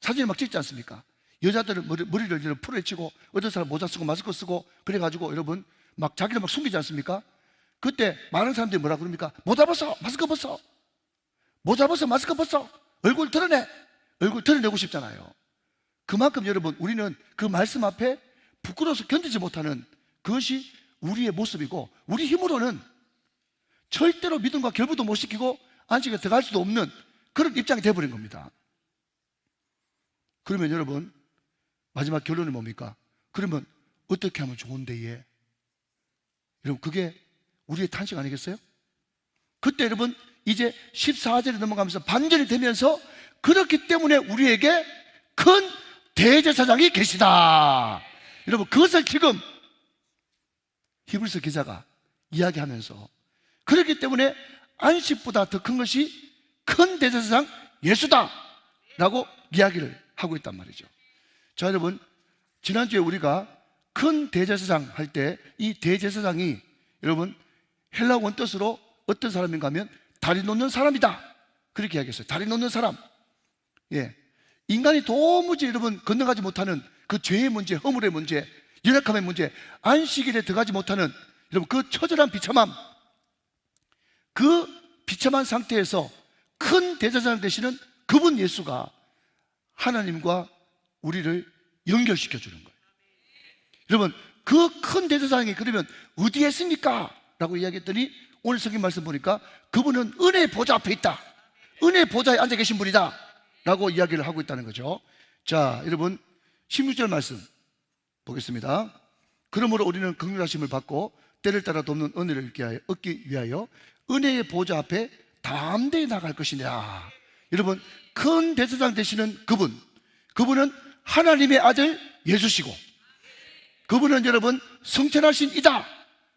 사진을 막 찍지 않습니까? 여자들은 머리를 풀어헤치고 어떤 사람 모자 쓰고 마스크 쓰고 그래가지고 여러분 막 자기를 막 숨기지 않습니까? 그때 많은 사람들이 뭐라 그럽니까? 모자 벗어, 마스크 벗어, 모자 벗어, 마스크 벗어, 얼굴 드러내고 싶잖아요. 그만큼 여러분 우리는 그 말씀 앞에 부끄러워서 견디지 못하는 그것이 우리의 모습이고, 우리 힘으로는 절대로 믿음과 결부도 못 시키고 안식에 들어갈 수도 없는 그런 입장이 되어버린 겁니다. 그러면 여러분, 마지막 결론이 뭡니까? 그러면 어떻게 하면 좋은데 얘? 여러분, 그게 우리의 탄식 아니겠어요? 그때 여러분, 이제 14절에 넘어가면서 반전이 되면서, 그렇기 때문에 우리에게 큰 대제사장이 계시다. 여러분, 그것을 지금 히브리서 기자가 이야기하면서, 그렇기 때문에 안식보다 더 큰 것이 큰 대제사장 예수다 라고 이야기를 하고 있단 말이죠. 자, 여러분, 지난주에 우리가 큰 대제사장 할 때 이 대제사장이 여러분 헬라 원뜻으로 어떤 사람인가 하면 다리 놓는 사람이다, 그렇게 이야기했어요. 다리 놓는 사람. 예, 인간이 도무지 여러분 건너가지 못하는 그 죄의 문제, 허물의 문제, 연약함의 문제, 안식일에 들어가지 못하는 여러분 그 처절한 비참함, 그 비참한 상태에서 큰 대제사장 되시는 그분 예수가 하나님과 우리를 연결시켜 주는 거예요. 여러분, 그 큰 대제사장이 그러면 어디에 있습니까? 라고 이야기했더니 오늘 성경 말씀 보니까 그분은 은혜의 보좌 앞에 있다, 은혜의 보좌에 앉아 계신 분이다 라고 이야기를 하고 있다는 거죠. 자, 여러분 16절 말씀 보겠습니다. 그러므로 우리는 긍휼하심을 받고 때를 따라 돕는 은혜를 얻기 위하여 은혜의 보좌 앞에 담대히 나갈 것이냐. 여러분, 큰 대제사장 되시는 그분은 하나님의 아들 예수시고, 그분은 여러분 성천하신 이다.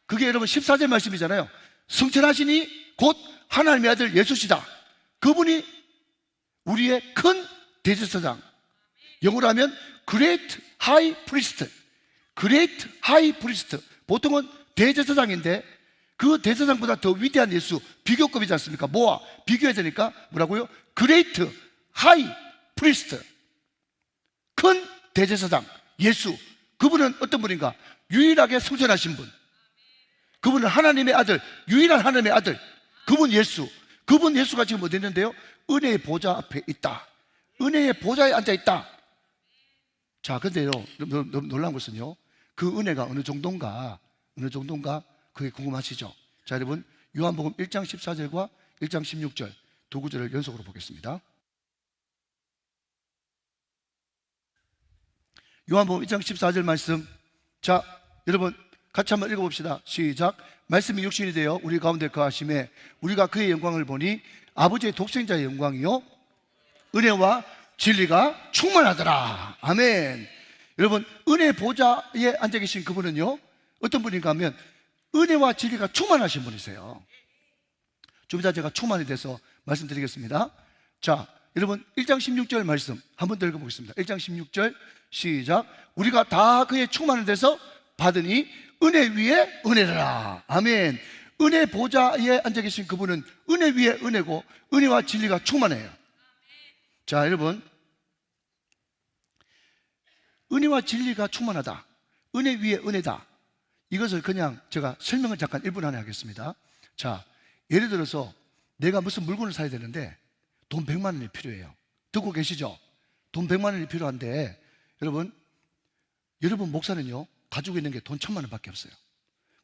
그게 여러분 14절 말씀이잖아요. 성천하시니 곧 하나님의 아들 예수시다. 그분이 우리의 큰 대제사장, 영어로 하면 Great High Priest, Great High Priest. 보통은 대제사장인데 그 대제사장보다 더 위대한 예수, 비교급이지 않습니까? 뭐와 비교해야 되니까 뭐라고요? Great High Priest, 큰 대제사장 예수. 그분은 어떤 분인가? 유일하게 성천하신 분, 그분은 하나님의 아들, 유일한 하나님의 아들, 그분 예수. 그분 예수가 지금 어디 있는데요? 은혜의 보좌 앞에 있다, 은혜의 보좌에 앉아 있다. 자, 근데요, 놀라운 것은요, 그 은혜가 어느 정도인가 그게 궁금하시죠? 자, 여러분 요한복음 1장 14절과 1장 16절 두 구절을 연속으로 보겠습니다. 요한복음 1장 14절 말씀. 자, 여러분 같이 한번 읽어봅시다. 시작. 말씀이 육신이 되어 우리 가운데 거하심에 우리가 그의 영광을 보니 아버지의 독생자의 영광이요 은혜와 진리가 충만하더라. 아멘. 여러분, 은혜의 보좌에 앉아 계신 그분은요 어떤 분인가 하면 은혜와 진리가 충만하신 분이세요. 좀 이따 제가 충만이 돼서 말씀드리겠습니다. 자, 여러분 1장 16절 말씀 한번 더 읽어보겠습니다. 1장 16절 시작. 우리가 다 그의 충만을 돼서 받으니 은혜 위에 은혜라. 아멘. 은혜 보좌에 앉아 계신 그분은 은혜 위에 은혜고 은혜와 진리가 충만해요. 자, 여러분, 은혜와 진리가 충만하다, 은혜 위에 은혜다, 이것을 그냥 제가 설명을 잠깐 1분 안에 하겠습니다. 자, 예를 들어서 내가 무슨 물건을 사야 되는데 돈 100만 원이 필요해요. 듣고 계시죠? 돈 100만 원이 필요한데 여러분 목사는요 가지고 있는 게 돈 1000만 원밖에 없어요.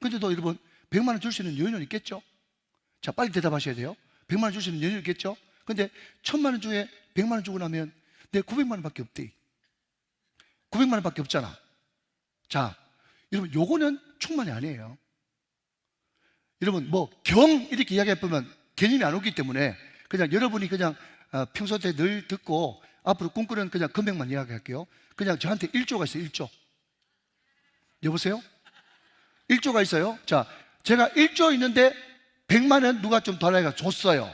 근데도 여러분 100만 원 줄 수 있는 여유는 있겠죠? 자, 빨리 대답하셔야 돼요. 100만 원 줄 수 있는 여유 있겠죠? 근데 1000만 원 중에 100만 원 주고 나면 내 900만 원밖에 없대. 900만 원밖에 없잖아. 자, 여러분 요거는 충만이 아니에요. 여러분 이렇게 이야기해보면 개념이 안 오기 때문에 그냥 여러분이 그냥 평소 때 늘 듣고 앞으로 꿈꾸는 그냥 금액만 이야기할게요. 그냥 저한테 1조가 있어요. 1조. 여보세요? 1조가 있어요. 자, 제가 1조 있는데 100만 원 누가 좀 달라니까 줬어요.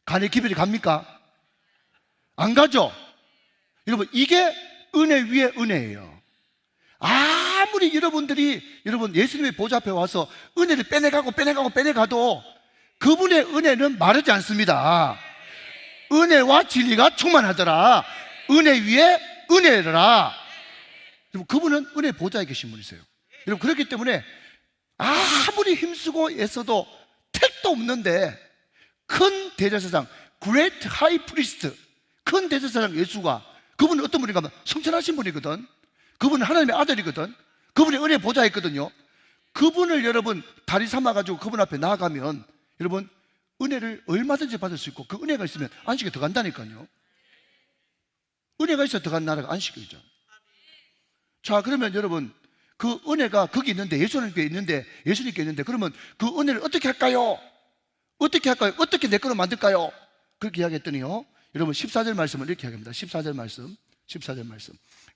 간에 기별이 갑니까? 안 가죠? 여러분, 이게 은혜 위에 은혜예요. 아무리 여러분들이 예수님의 보좌 앞에 와서 은혜를 빼내가도 그분의 은혜는 마르지 않습니다. 은혜와 진리가 충만하더라. 은혜 위에 은혜라. 여러분, 그분은 은혜 보좌에 계신 분이세요. 여러분, 그렇기 때문에 아무리 힘쓰고 애써도 택도 없는데 큰 대제사장, Great High Priest, 큰 대제사장 예수가, 그분은 어떤 분인가 하면 성천하신 분이거든. 그분은 하나님의 아들이거든. 그분이 은혜 보좌에 있거든요. 그분을 여러분 다리 삼아가지고 그분 앞에 나아가면 여러분 은혜를 얼마든지 받을 수 있고, 그 은혜가 있으면 안식에 들어간다니까요. 은혜가 있어 들어간 나라가 안식이죠. 자, 그러면 여러분 그 은혜가 거기 있는데, 예수님께 있는데 그러면 그 은혜를 어떻게 할까요? 어떻게 할까요? 어떻게 내 거로 만들까요? 그렇게 이야기했더니요, 여러분 14절 말씀을 이렇게 이야기합니다. 14절 말씀.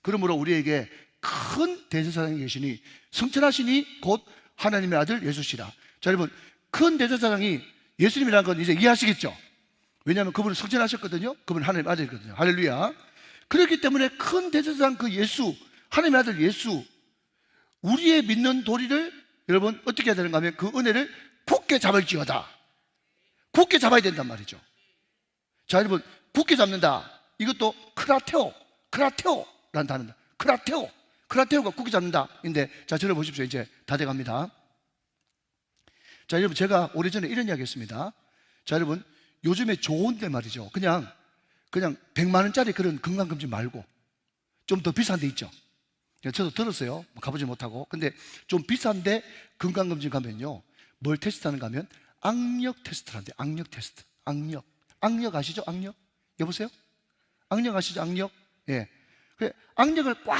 그러므로 우리에게 큰 대제사장이 계시니 성천하시니 곧 하나님의 아들 예수시라. 자, 여러분 큰 대제사장이 예수님이라는 건 이제 이해하시겠죠? 왜냐하면 그분은 성천하셨거든요. 그분은 하나님의 아들이거든요. 할렐루야. 그렇기 때문에 큰 대제사장 그 예수, 하나님의 아들 예수, 우리의 믿는 도리를 여러분 어떻게 해야 되는가 하면 그 은혜를 굳게 잡을지어다. 굳게 잡아야 된단 말이죠. 자, 여러분 굳게 잡는다, 이것도 크라테오라는 단어입니다. 크라테오가 굳게 잡는다 인데, 자, 저를 보십시오. 이제 다 돼갑니다. 자, 여러분 제가 오래전에 이런 이야기 했습니다. 자, 여러분 요즘에 좋은데 말이죠, 그냥 100만 원짜리 그런 건강검진 말고 좀 더 비싼 데 있죠. 저도 들었어요. 가보지 못하고. 근데 좀 비싼데 건강검진 가면요, 뭘 테스트하는가 하면 악력 테스트를 한대요. 악력 테스트. 악력 아시죠? 악력? 여보세요? 악력 아시죠? 악력? 예. 그래, 악력을 꽉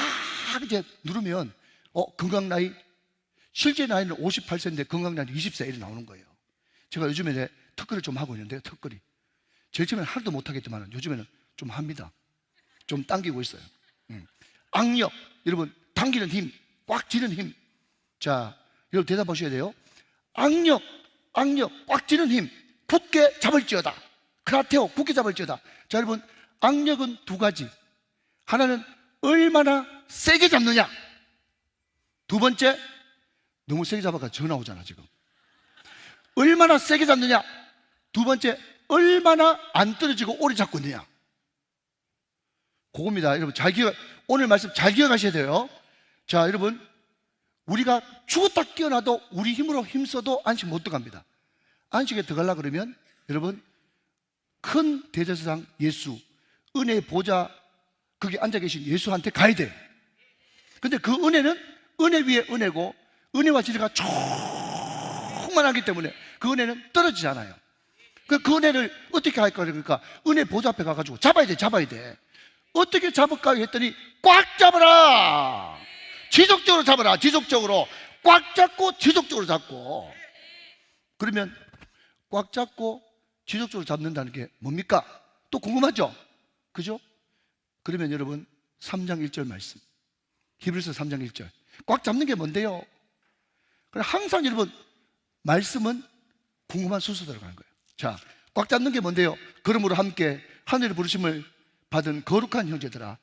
이제 누르면 건강 나이, 실제 나이는 58세인데 건강 나이는 20세 이렇게 나오는 거예요. 제가 요즘에 턱걸이를 좀 하고 있는데요. 턱걸이. 제일 처음에는 하나도 못하겠지만 요즘에는 좀 합니다. 좀 당기고 있어요. 악력, 여러분 당기는 힘, 꽉 쥐는 힘. 자, 여러분 대답하셔야 돼요. 악력, 꽉 쥐는 힘, 굳게 잡을지어다. 크라테오, 굳게 잡을지어다. 자, 여러분 악력은 두 가지. 하나는 얼마나 세게 잡느냐. 두 번째, 너무 세게 잡아가 전화 오잖아 지금. 얼마나 세게 잡느냐. 두 번째, 얼마나 안 떨어지고 오래 잡고 있느냐. 그겁니다. 여러분 오늘 말씀 잘 기억하셔야 돼요. 자, 여러분 우리가 죽었다 깨어나도 우리 힘으로 힘써도 안식 못 들어갑니다. 안식에 들어가려고 그러면 여러분 큰 대제사장 예수, 은혜의 보좌 거기 앉아 계신 예수한테 가야 돼. 근데 그 은혜는 은혜 위에 은혜고, 은혜와 진리가 충만하기 때문에 그 은혜는 떨어지지 않아요. 그 은혜를 어떻게 할까? 그러니까 은혜 보좌 앞에 가가지고 잡아야 돼. 어떻게 잡을까 했더니 꽉 잡아라. 지속적으로 잡아라. 지속적으로 꽉 잡고 지속적으로 잡고. 그러면 꽉 잡고 지속적으로 잡는다는 게 뭡니까? 또 궁금하죠? 그죠? 그러면 여러분 3장 1절 말씀, 히브리서 3장 1절. 꽉 잡는 게 뭔데요? 그래, 항상 여러분 말씀은 궁금한 순서 들어가는 거예요. 자, 꽉 잡는 게 뭔데요? 그러므로 함께 하늘의 부르심을 받은 거룩한 형제들아,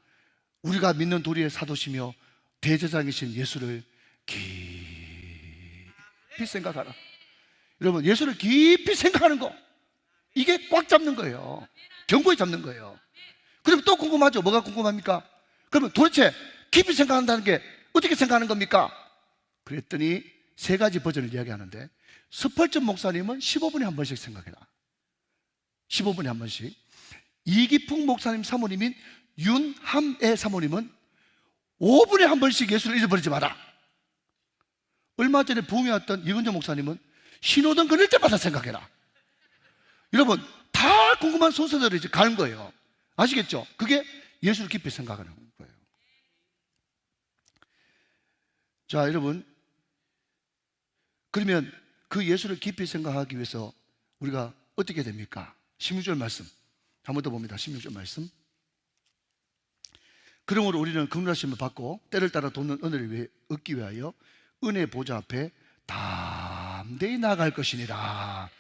우리가 믿는 도리의 사도시며 대제사장이신 예수를 깊이 생각하라. 여러분 예수를 깊이 생각하는 거, 이게 꽉 잡는 거예요. 견고히 잡는 거예요. 그럼 또 궁금하죠? 뭐가 궁금합니까? 그러면 도대체 깊이 생각한다는 게 어떻게 생각하는 겁니까? 그랬더니 세 가지 버전을 이야기하는데, 서펄전 목사님은 15분에 한 번씩 생각해라. 15분에 한 번씩. 이기풍 목사님 사모님인 윤함애 사모님은 5분에 한 번씩 예수를 잊어버리지 마라. 얼마 전에 부흥에 왔던 이근정 목사님은 신호등 끊을 때마다 생각해라. 여러분 다 궁금한 순서대로 이제 가는 거예요. 아시겠죠? 그게 예수를 깊이 생각하는 거예요. 자, 여러분 그러면 그 예수를 깊이 생각하기 위해서 우리가 어떻게 됩니까? 16절 말씀 한 번 더 봅니다. 16절 말씀. 그러므로 우리는 긍휼하심을 받고 때를 따라 돕는 은혜를 얻기 위하여 은혜의 보좌 앞에 담대히 나아갈 것이니라.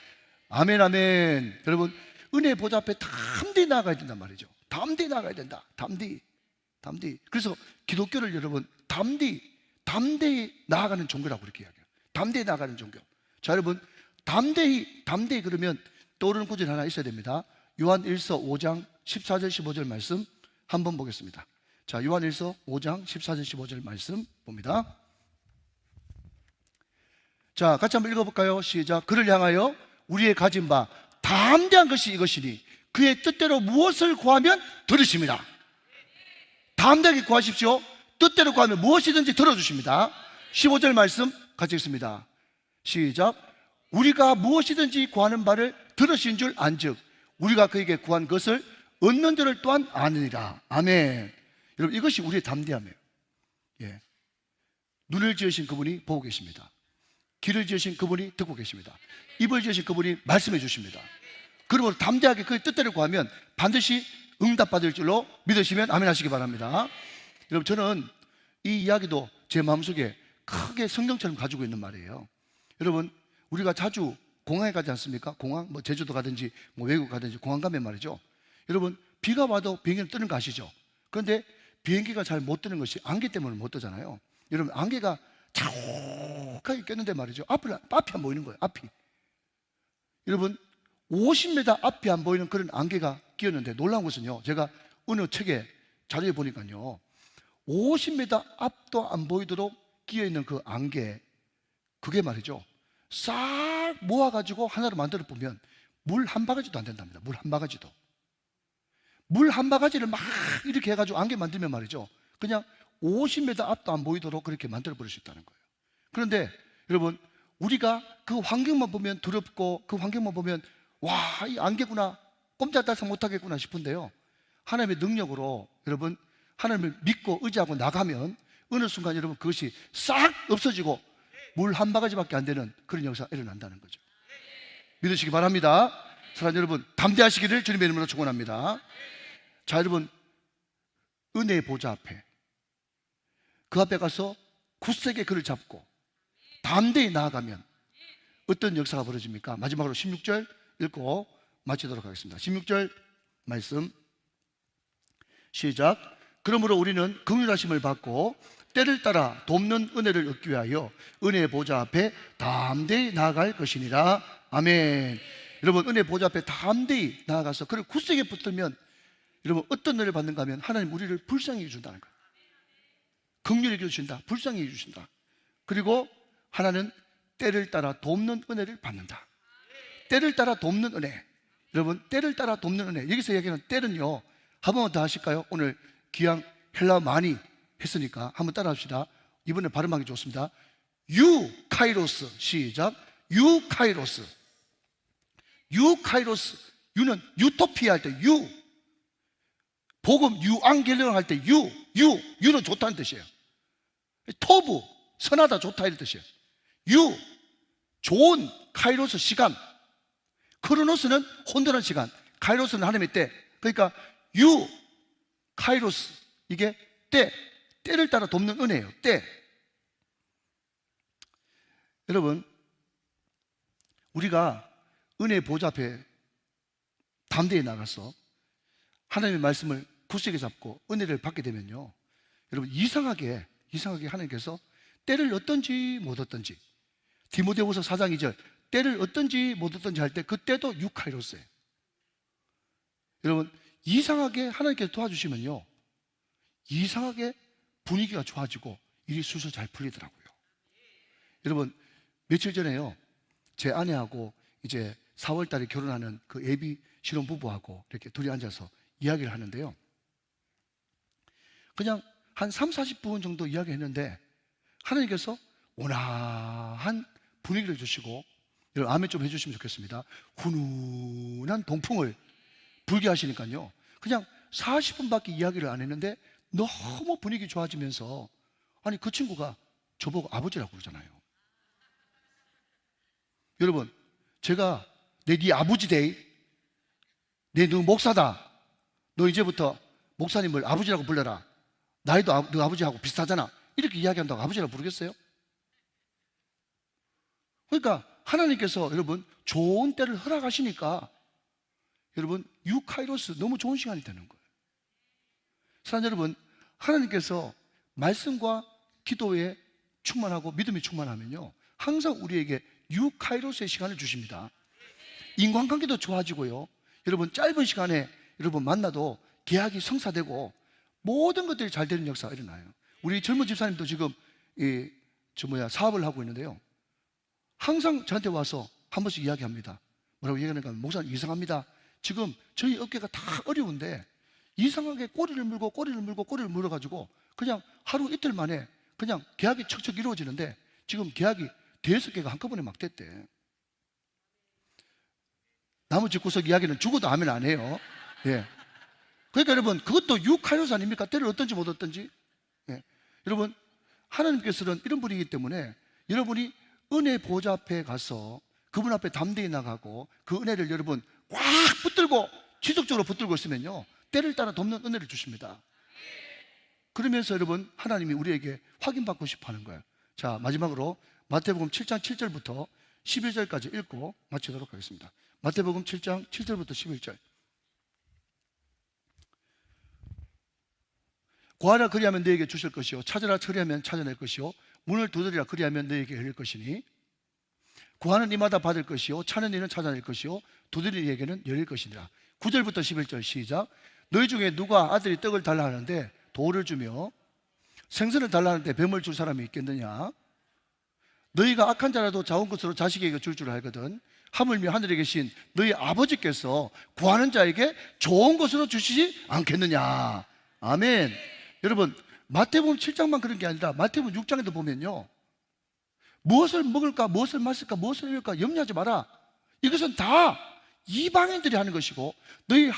아멘, 아멘. 여러분 은혜의 보좌 앞에 담대히 나아가야 된단 말이죠. 담대히 나아가야 된다. 담대히. 그래서 기독교를 여러분 담대히 나아가는 종교라고 그렇게 이야기해요. 담대히 나아가는 종교. 자, 여러분 담대히 그러면 떠오르는 구절 하나 있어야 됩니다. 요한 1서 5장 14절 15절 말씀 한번 보겠습니다. 자, 요한 1서 5장 14절 15절 말씀 봅니다. 자, 같이 한번 읽어볼까요? 시작. 그를 향하여 우리의 가진 바 담대한 것이 이것이니 그의 뜻대로 무엇을 구하면 들으십니다. 담대하게 구하십시오. 뜻대로 구하면 무엇이든지 들어주십니다. 15절 말씀 같이 읽습니다. 시작. 우리가 무엇이든지 구하는 바를 들으신 줄 안즉 우리가 그에게 구한 것을 얻는 줄을 또한 아느니라. 아멘. 여러분, 이것이 우리의 담대함이에요. 예. 눈을 지으신 그분이 보고 계십니다. 귀를 지으신 그분이 듣고 계십니다. 입을 지으신 그분이 말씀해 주십니다. 그러므로 담대하게 그의 뜻대로 구하면 반드시 응답받을 줄로 믿으시면 아멘 하시기 바랍니다. 여러분, 저는 이 이야기도 제 마음속에 크게 성경처럼 가지고 있는 말이에요. 여러분, 우리가 자주 공항에 가지 않습니까? 공항, 뭐 제주도 가든지 뭐 외국 가든지 공항 가면 말이죠. 여러분, 비가 와도 비행기는 뜨는 거 아시죠? 그런데 비행기가 잘 못 뜨는 것이 안개 때문에 못 뜨잖아요. 여러분, 안개가 자욱하게 꼈는데 말이죠. 앞이 안 보이는 거예요. 앞이. 여러분, 50m 앞이 안 보이는 그런 안개가 끼었는데 놀라운 것은요, 제가 어느 책에 자료에 보니까요, 50m 앞도 안 보이도록 끼어있는 그 안개, 그게 말이죠, 싹 모아가지고 하나로 만들어 보면 물 한 바가지도 안 된답니다. 물 한 바가지도. 물 한 바가지를 막 이렇게 해가지고 안개 만들면 말이죠, 그냥 50m 앞도 안 보이도록 그렇게 만들어 버릴 수 있다는 거예요. 그런데 여러분, 우리가 그 환경만 보면 두렵고 그 환경만 보면 와, 이 안개구나, 꼼짝달싹 못하겠구나 싶은데요, 하나님의 능력으로 여러분, 하나님을 믿고 의지하고 나가면 어느 순간 여러분 그것이 싹 없어지고 물 한 바가지밖에 안 되는 그런 역사가 일어난다는 거죠. 믿으시기 바랍니다. 사랑하는 여러분, 담대하시기를 주님의 이름으로 축원합니다. 자, 여러분, 은혜의 보좌 앞에, 그 앞에 가서 굳세게 그를 잡고 담대히 나아가면 어떤 역사가 벌어집니까? 마지막으로 16절 읽고 마치도록 하겠습니다. 16절 말씀 시작. 그러므로 우리는 긍휼하심을 받고 때를 따라 돕는 은혜를 얻기 위하여 은혜의 보좌 앞에 담대히 나아갈 것이니라. 아멘. 여러분, 은혜의 보좌 앞에 담대히 나아가서 그를 굳세게 붙들면 여러분 어떤 은혜를 받는가 하면 하나님 우리를 불쌍히 해준다는 거예요. 긍휼히 해주신다, 불쌍히 해주신다. 그리고 하나는 때를 따라 돕는 은혜를 받는다. 때를 따라 돕는 은혜. 여러분, 때를 따라 돕는 은혜, 여기서 얘기하는 때는요, 한 번만 더 하실까요? 오늘 기왕 헬라어 많이 했으니까 한번 따라 합시다. 이번에 발음하기 좋습니다. 유카이로스. 시작. 유카이로스. 유카이로스. 유는 유토피아 할 때 유, 복음 유앙겔리온 할 때 유는 좋다는 뜻이에요. 토부, 선하다, 좋다 이런 뜻이에요. 유, 좋은, 카이로스, 시간. 크로노스는 혼돈한 시간, 카이로스는 하나님의 때. 그러니까 유, 카이로스, 이게 때, 때를 따라 돕는 은혜예요. 때. 여러분, 우리가 은혜의 보좌 앞에 담대히 나가서 하나님의 말씀을 굳세게 잡고 은혜를 받게 되면요, 여러분, 이상하게 하나님께서 때를 얻든지 못 얻든지, 디모데후서 4장 2절, 때를 얻든지 못 얻든지 할 때 그 때도 유카이로스예요. 여러분, 이상하게 하나님께서 도와주시면요, 이상하게 분위기가 좋아지고 일이 술술 잘 풀리더라고요. 여러분, 며칠 전에요, 제 아내하고 이제 4월 달에 결혼하는 그 예비 신혼부부하고 이렇게 둘이 앉아서 이야기를 하는데요, 그냥 한 3, 40분 정도 이야기했는데 하나님께서 온화한 분위기를 주시고, 여러분 아멘 좀 해주시면 좋겠습니다. 훈훈한 동풍을 불게 하시니까요, 그냥 40분밖에 이야기를 안 했는데 너무 분위기 좋아지면서, 아니 그 친구가 저보고 아버지라고 그러잖아요. 여러분, 제가 네 아버지 돼, 너 목사다, 너 이제부터 목사님을 아버지라고 불러라, 나이도 너 아버지하고 비슷하잖아, 이렇게 이야기한다고 아버지라고 부르겠어요? 그러니까 하나님께서 여러분 좋은 때를 허락하시니까 여러분 유카이로스, 너무 좋은 시간이 되는 거예요. 사랑하는 여러분, 하나님께서 말씀과 기도에 충만하고 믿음이 충만하면요, 항상 우리에게 유카이로스의 시간을 주십니다. 인간관계도 좋아지고요, 여러분 짧은 시간에 여러분 만나도 계약이 성사되고 모든 것들이 잘 되는 역사가 일어나요. 우리 젊은 집사님도 지금 사업을 하고 있는데요, 항상 저한테 와서 한 번씩 이야기합니다. 뭐라고 얘기하니까, 목사님 이상합니다, 지금 저희 어깨가 다 어려운데 이상하게 꼬리를 물어가지고 그냥 하루 이틀 만에 그냥 계약이 척척 이루어지는데 지금 계약이 5개가 한꺼번에 막 됐대. 나무집구석 이야기는 죽어도 하면 안 해요. 예. 그러니까 여러분, 그것도 유카이로스 아닙니까? 때를 얻든지 못 얻든지. 예. 여러분, 하나님께서는 이런 분이기 때문에 여러분이 은혜 보좌 앞에 가서 그분 앞에 담대히 나가고 그 은혜를 여러분 꽉 붙들고 지속적으로 붙들고 있으면요, 때를 따라 돕는 은혜를 주십니다. 그러면서 여러분, 하나님이 우리에게 확인받고 싶어 하는 거예요. 자, 마지막으로 마태복음 7장 7절부터 11절까지 읽고 마치도록 하겠습니다. 마태복음 7장 7절부터 11절. 구하라 그리하면 너에게 주실 것이요, 찾으라 그리하면 찾아낼 것이요, 문을 두드리라 그리하면 너에게 열릴 것이니, 구하는 이마다 받을 것이요, 찾는 이는 찾아낼 것이요, 두드리는 이에게는 열릴 것이니라. 9절부터 11절 시작. 너희 중에 누가 아들이 떡을 달라 하는데 돌을 주며 생선을 달라 하는데 뱀을 줄 사람이 있겠느냐? 너희가 악한 자라도 자온 것으로 자식에게 줄 알거든 하물며 하늘에 계신 너희 아버지께서 구하는 자에게 좋은 것으로 주시지 않겠느냐? 아멘. 여러분, 마태복음 7장만 그런 게 아니라 마태복음 6장에도 보면요, 무엇을 먹을까, 무엇을 마실까, 무엇을 입을까 염려하지 마라. 이것은 다 이방인들이 하는 것이고 너희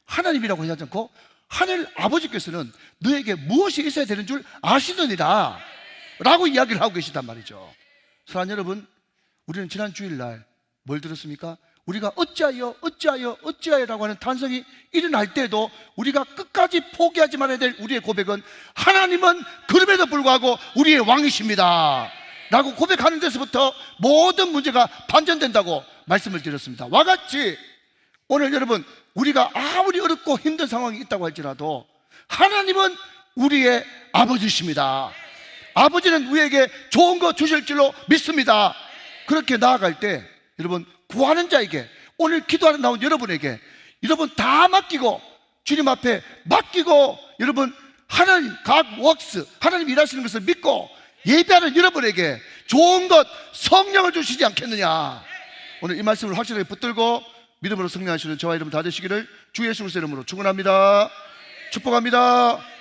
하나님이라고 하지 않고 하늘 아버지께서는 너에게 무엇이 있어야 되는 줄 아시느니라 라고 이야기를 하고 계시단 말이죠. 사랑하는 여러분, 우리는 지난 주일날 뭘 들었습니까? 우리가 어찌하여라고 하는 탄성이 일어날 때도 우리가 끝까지 포기하지 말아야 될 우리의 고백은 하나님은 그럼에도 불구하고 우리의 왕이십니다 라고 고백하는 데서부터 모든 문제가 반전된다고 말씀을 드렸습니다. 와같이 오늘 여러분, 우리가 아무리 어렵고 힘든 상황이 있다고 할지라도 하나님은 우리의 아버지십니다. 아버지는 우리에게 좋은 거 주실 줄로 믿습니다. 그렇게 나아갈 때 여러분, 구하는 자에게, 오늘 기도하러 나온 여러분에게 여러분 다 맡기고 주님 앞에 맡기고 여러분 하나님 각 웍스 하나님 일하시는 것을 믿고 예배하는 여러분에게 좋은 것 성령을 주시지 않겠느냐. 오늘 이 말씀을 확실하게 붙들고 믿음으로 승리하시는 저와 여러분 다 되시기를 주 예수 그리스도의 이름으로 축원합니다. 축복합니다.